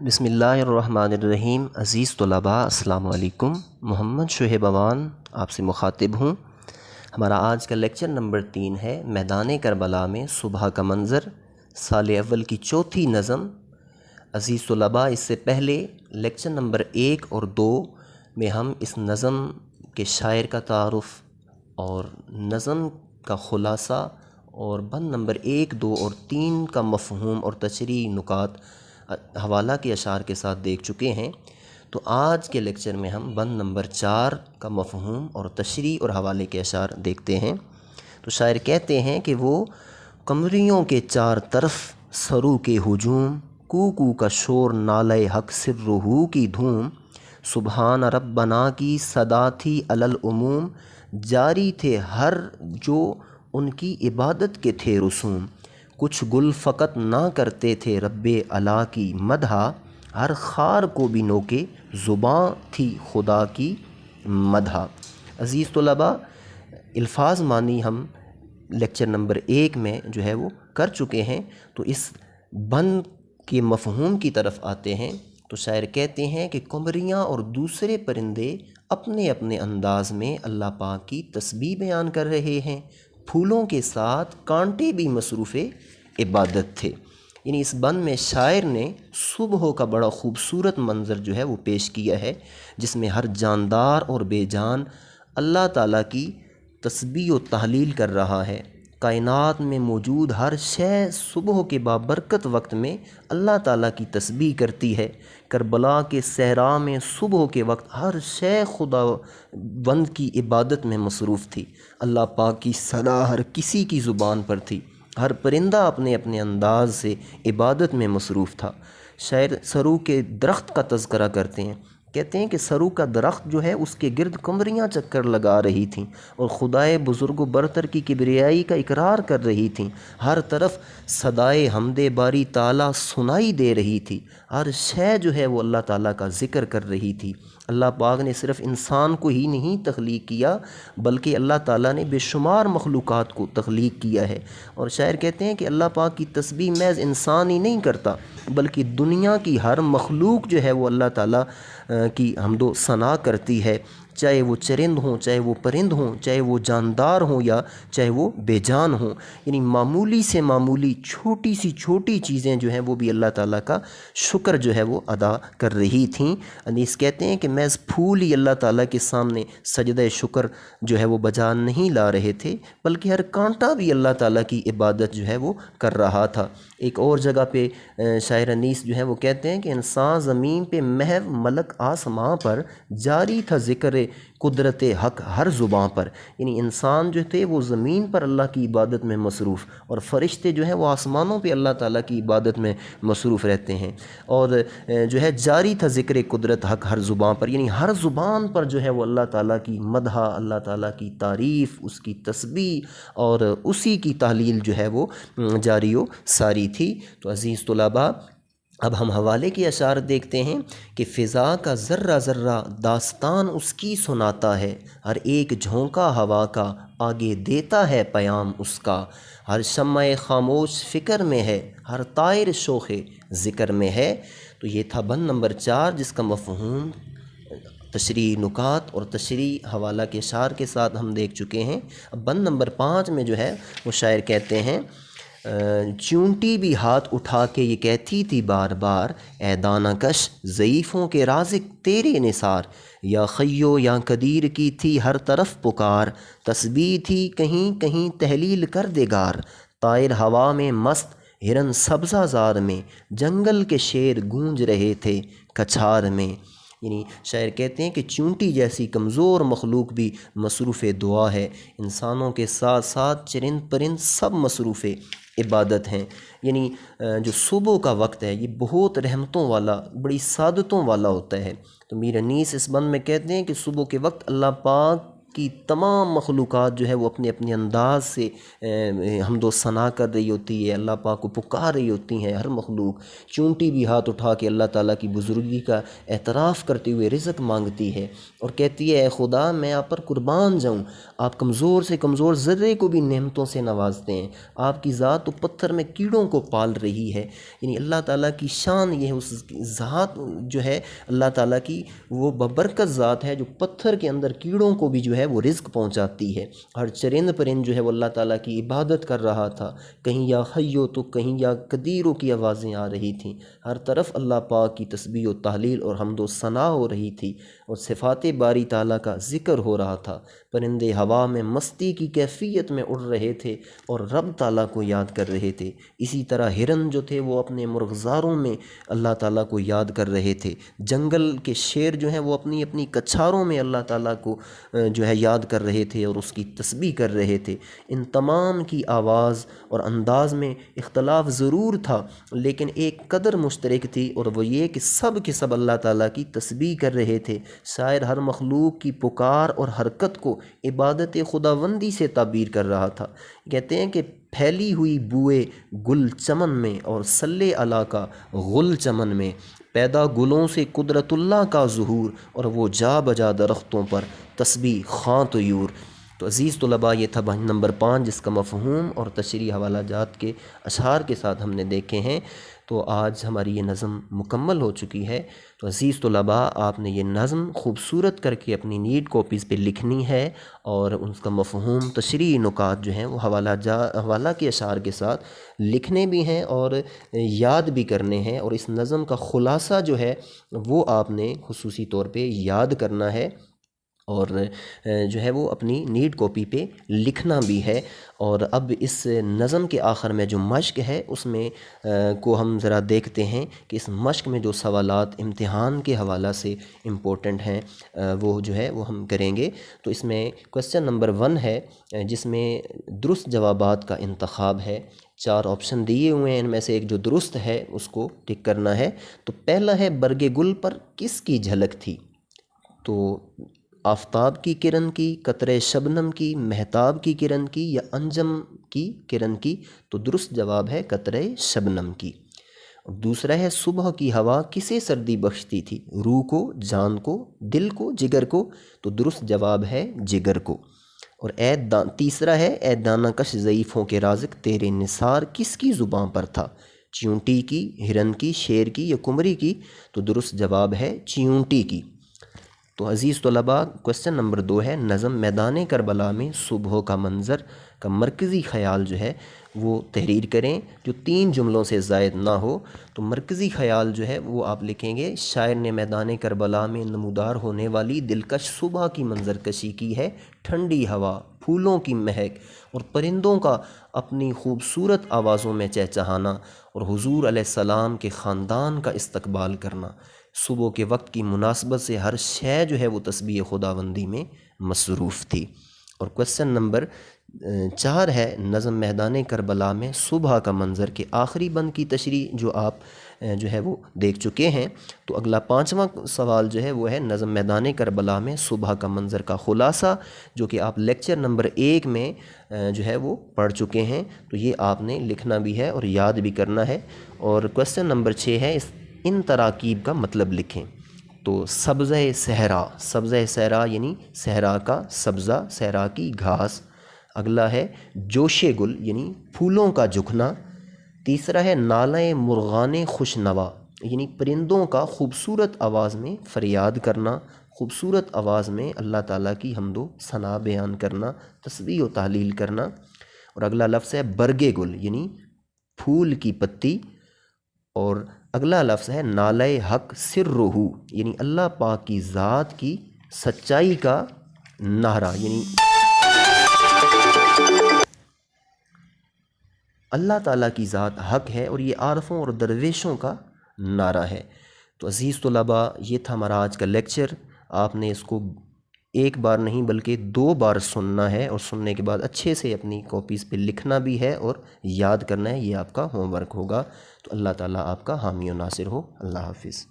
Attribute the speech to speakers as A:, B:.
A: بسم اللہ الرحمن الرحیم۔ عزیز طلباء السلام علیکم۔ محمد شعیب امان آپ سے مخاطب ہوں۔ ہمارا آج کا لیکچر نمبر 3 ہے میدان کربلا میں صبح کا منظر، سال اول کی چوتھی نظم۔ عزیز طلباء، اس سے پہلے لیکچر نمبر 1 اور 2 میں ہم اس نظم کے شاعر کا تعارف اور نظم کا خلاصہ اور بند نمبر 1، 2 اور 3 کا مفہوم اور تشریحی نکات حوالہ کے اشعار کے ساتھ دیکھ چکے ہیں۔ تو آج کے لیکچر میں ہم بند نمبر 4 کا مفہوم اور تشریح اور حوالے کے اشعار دیکھتے ہیں۔ تو شاعر کہتے ہیں کہ وہ قمریوں کے چار طرف سرو کے ہجوم، کو کو کا شور نالے حق سر روحو کی دھوم، سبحان ربنا کی صدا تھی علی العموم، جاری تھے ہر جو ان کی عبادت کے تھے رسوم، کچھ گل فقط نہ کرتے تھے رب اعلیٰ کی مدحا، ہر خار کو بھی نوکے زباں تھی خدا کی مدحا۔ عزیز طلباء، الفاظ معنی ہم لیکچر نمبر 1 میں جو ہے وہ کر چکے ہیں، تو اس بند کے مفہوم کی طرف آتے ہیں۔ تو شاعر کہتے ہیں کہ قمریاں اور دوسرے پرندے اپنے اپنے انداز میں اللہ پاک کی تسبیح بیان کر رہے ہیں، پھولوں کے ساتھ کانٹے بھی مصروف عبادت تھے۔ یعنی اس بند میں شاعر نے صبح کا بڑا خوبصورت منظر جو ہے وہ پیش کیا ہے، جس میں ہر جاندار اور بے جان اللہ تعالیٰ کی تسبیح و تحلیل کر رہا ہے۔ کائنات میں موجود ہر شے صبح کے بابرکت وقت میں اللہ تعالیٰ کی تسبیح کرتی ہے۔ کربلا کے صحرا میں صبح کے وقت ہر شے خدا بند کی عبادت میں مصروف تھی۔ اللہ پاک کی ثنا ہر کسی کی زبان پر تھی، ہر پرندہ اپنے اپنے انداز سے عبادت میں مصروف تھا۔ شاعر سرو کے درخت کا تذکرہ کرتے ہیں، کہتے ہیں کہ سرو کا درخت جو ہے اس کے گرد قمریاں چکر لگا رہی تھیں اور خدائے بزرگ و برتر کی کبریائی کا اقرار کر رہی تھیں، ہر طرف صدائے حمد باری تعالیٰ سنائی دے رہی تھی، ہر شے جو ہے وہ اللہ تعالیٰ کا ذکر کر رہی تھی۔ اللہ پاک نے صرف انسان کو ہی نہیں تخلیق کیا، بلکہ اللہ تعالیٰ نے بے شمار مخلوقات کو تخلیق کیا ہے۔ اور شاعر کہتے ہیں کہ اللہ پاک کی تسبیح محض انسان ہی نہیں کرتا، بلکہ دنیا کی ہر مخلوق جو ہے وہ اللہ تعالیٰ کی حمد و ثنا کرتی ہے، چاہے وہ چرند ہوں، چاہے وہ پرند ہوں، چاہے وہ جاندار ہوں یا چاہے وہ بے جان ہوں۔ یعنی معمولی سے معمولی چھوٹی سی چھوٹی چیزیں جو ہیں وہ بھی اللہ تعالیٰ کا شکر جو ہے وہ ادا کر رہی تھیں۔ انیس کہتے ہیں کہ محض پھول ہی اللہ تعالیٰ کے سامنے سجدہ شکر جو ہے وہ بجا نہیں لا رہے تھے، بلکہ ہر کانٹا بھی اللہ تعالیٰ کی عبادت جو ہے وہ کر رہا تھا۔ ایک اور جگہ پہ شاعر انیس جو ہے وہ کہتے ہیں کہ انسان زمین پہ محو ملک آسماں پر، جاری تھا ذکر قدرت حق ہر زباں پر۔ یعنی انسان جو تھے وہ زمین پر اللہ کی عبادت میں مصروف، اور فرشتے جو ہیں وہ آسمانوں پہ اللہ تعالیٰ کی عبادت میں مصروف رہتے ہیں، اور جو ہے جاری تھا ذکر قدرت حق ہر زباں پر، یعنی ہر زبان پر جو ہے وہ اللہ تعالیٰ کی مدح، اللہ تعالیٰ کی تعریف، اس کی تسبیح اور اسی کی تحلیل جو ہے وہ جاری و ساری تھی۔ تو عزیز طلباء، اب ہم حوالے کے اشعار دیکھتے ہیں کہ فضا کا ذرہ ذرہ داستان اس کی سناتا ہے، ہر ایک جھونکا ہوا کا آگے دیتا ہے پیام اس کا، ہر شمع خاموش فکر میں ہے، ہر طائر شوخ ذکر میں ہے۔ تو یہ تھا بند نمبر 4، جس کا مفہوم، تشریح نکات اور تشریح حوالہ کے اشعار کے ساتھ ہم دیکھ چکے ہیں۔ اب بند نمبر 5 میں جو ہے وہ شاعر کہتے ہیں، چونٹی بھی ہاتھ اٹھا کے یہ کہتی تھی بار بار، اے دانہ کش ضعیفوں کے رازق تیرے نثار، یا خیو یا قدیر کی تھی ہر طرف پکار، تسبیح تھی کہیں کہیں تحلیل کر دے گار، طائر ہوا میں مست ہرن سبزہ زار میں، جنگل کے شیر گونج رہے تھے کچھار میں۔ یعنی شاعر کہتے ہیں کہ چونٹی جیسی کمزور مخلوق بھی مصروف دعا ہے، انسانوں کے ساتھ ساتھ چرند پرند سب مصروف عبادت ہیں۔ یعنی جو صبح کا وقت ہے یہ بہت رحمتوں والا، بڑی سعادتوں والا ہوتا ہے۔ تو میر انیس اس بند میں کہتے ہیں کہ صبح کے وقت اللہ پاک کی تمام مخلوقات جو ہے وہ اپنے اپنے انداز سے حمد و ثنا کر رہی ہوتی ہے، اللہ پاک کو پکار رہی ہوتی ہیں۔ ہر مخلوق چونٹی بھی ہاتھ اٹھا کے اللہ تعالیٰ کی بزرگی کا اعتراف کرتے ہوئے رزق مانگتی ہے اور کہتی ہے اے خدا میں آپ پر قربان جاؤں، آپ کمزور سے کمزور ذرے کو بھی نعمتوں سے نوازتے ہیں، آپ کی ذات تو پتھر میں کیڑوں کو پال رہی ہے۔ یعنی اللہ تعالیٰ کی شان یہ ہے، اس ذات جو ہے اللہ تعالیٰ کی وہ ببرکت ذات ہے جو پتھر کے اندر کیڑوں کو بھی جو ہے وہ رزق پہنچاتی ہے۔ ہر چرند پرند جو ہے وہ اللہ تعالیٰ کی عبادت کر رہا تھا، کہیں یا حیو تو کہیں یا قدیرو کی آوازیں آ رہی تھیں، ہر طرف اللہ پاک کی تسبیح و تحلیل اور حمد و ثنا ہو رہی تھی اور صفات باری تعالیٰ کا ذکر ہو رہا تھا۔ پرندے ہوا میں مستی کی کیفیت میں اڑ رہے تھے اور رب تعالیٰ کو یاد کر رہے تھے۔ اسی طرح ہرن جو تھے وہ اپنے مرغزاروں میں اللہ تعالیٰ کو یاد کر رہے تھے، جنگل کے شیر جو ہیں وہ اپنی اپنی کچھاروں میں اللہ تعالیٰ کو جو ہے یاد کر رہے تھے اور اس کی تسبیح کر رہے تھے۔ ان تمام کی آواز اور انداز میں اختلاف ضرور تھا، لیکن ایک قدر مشترک تھی اور وہ یہ کہ سب کے سب اللہ تعالیٰ کی تسبیح کر رہے تھے۔ شاعر ہر مخلوق کی پکار اور حرکت کو عبادت خداوندی سے تعبیر کر رہا تھا۔ کہتے ہیں کہ پھیلی ہوئی بوئے گل چمن میں اور صلی علی کا غل چمن میں، پیدا گلوں سے قدرت اللہ کا ظہور اور وہ جا بجا درختوں پر تسبیح خواں طیور۔ تو عزیز طلباء یہ تھا بحث نمبر 5 جس کا مفہوم اور تشریح حوالہ جات کے اشعار کے ساتھ ہم نے دیکھے ہیں۔ تو آج ہماری یہ نظم مکمل ہو چکی ہے۔ تو عزیز طلباء آپ نے یہ نظم خوبصورت کر کے اپنی نیٹ کاپیز پہ لکھنی ہے اور اس کا مفہوم تشریحی نکات جو ہیں وہ حوالہ کے اشعار کے ساتھ لکھنے بھی ہیں اور یاد بھی کرنے ہیں، اور اس نظم کا خلاصہ جو ہے وہ آپ نے خصوصی طور پہ یاد کرنا ہے اور جو ہے وہ اپنی نیٹ کاپی پہ لکھنا بھی ہے۔ اور اب اس نظم کے آخر میں جو مشق ہے اس میں کو ہم ذرا دیکھتے ہیں کہ اس مشق میں جو سوالات امتحان کے حوالہ سے امپورٹنٹ ہیں وہ جو ہے وہ ہم کریں گے۔ تو اس میں کوسچن نمبر 1 ہے جس میں درست جوابات کا انتخاب ہے۔ 4 آپشن دیے ہوئے ہیں، ان میں سے ایک جو درست ہے اس کو ٹک کرنا ہے۔ تو پہلا ہے برگ گل پر کس کی جھلک تھی؟ تو آفتاب کی کرن کی، قطرے شبنم کی، مہتاب کی کرن کی یا انجم کی کرن کی؟ تو درست جواب ہے قطرے شبنم کی۔ دوسرا ہے صبح کی ہوا کسے سردی بخشتی تھی؟ روح کو، جان کو، دل کو، جگر کو؟ تو درست جواب ہے جگر کو۔ اور تیسرا ہے اے دانہ کش ضعیفوں کے رازق تیرے نثار کس کی زباں پر تھا؟ چیونٹی کی، ہرن کی، شیر کی یا کمری کی؟ تو درست جواب ہے چیونٹی کی۔ تو عزیز طلباء کوسچن نمبر 2 ہے نظم میدان کربلا میں صبح کا منظر کا مرکزی خیال جو ہے وہ تحریر کریں جو 3 جملوں سے زائد نہ ہو۔ تو مرکزی خیال جو ہے وہ آپ لکھیں گے شاعر نے میدان کربلا میں نمودار ہونے والی دلکش صبح کی منظر کشی کی ہے، ٹھنڈی ہوا، پھولوں کی مہک اور پرندوں کا اپنی خوبصورت آوازوں میں چہچہانا اور حضور علیہ السلام کے خاندان کا استقبال کرنا۔ صبح کے وقت کی مناسبت سے ہر شے جو ہے وہ تسبیح خداوندی میں مصروف تھی۔ اور کوسچن نمبر 4 ہے نظم میدان کربلا میں صبح کا منظر کے آخری بند کی تشریح جو آپ جو ہے وہ دیکھ چکے ہیں۔ تو اگلا 5واں سوال جو ہے وہ ہے نظم میدان کربلا میں صبح کا منظر کا خلاصہ، جو کہ آپ لیکچر نمبر 1 میں جو ہے وہ پڑھ چکے ہیں۔ تو یہ آپ نے لکھنا بھی ہے اور یاد بھی کرنا ہے۔ اور کوسچن نمبر 6 ہے ان تراکیب کا مطلب لکھیں۔ تو سبزہ صحرا یعنی صحرا کا سبزہ، صحرا کی گھاس۔ اگلا ہے جوش گل یعنی پھولوں کا جھکنا۔ تیسرا ہے نالہ مرغان خوش نوا یعنی پرندوں کا خوبصورت آواز میں فریاد کرنا، خوبصورت آواز میں اللہ تعالیٰ کی حمد و ثنا بیان کرنا، تسبیح و تحلیل کرنا۔ اور اگلا لفظ ہے برگ گل یعنی پھول کی پتی۔ اور اگلا لفظ ہے نالہ حق سرہ یعنی اللہ پاک کی ذات کی سچائی کا نعرہ، یعنی اللہ تعالیٰ کی ذات حق ہے اور یہ عارفوں اور درویشوں کا نعرہ ہے۔ تو عزیز طلباء یہ تھا ہمارا آج کا لیکچر۔ آپ نے اس کو ایک بار نہیں بلکہ 2 بار سننا ہے اور سننے کے بعد اچھے سے اپنی کاپیز پہ لکھنا بھی ہے اور یاد کرنا ہے، یہ آپ کا ہوم ورک ہوگا۔ تو اللہ تعالیٰ آپ کا حامی و ناصر ہو۔ اللہ حافظ۔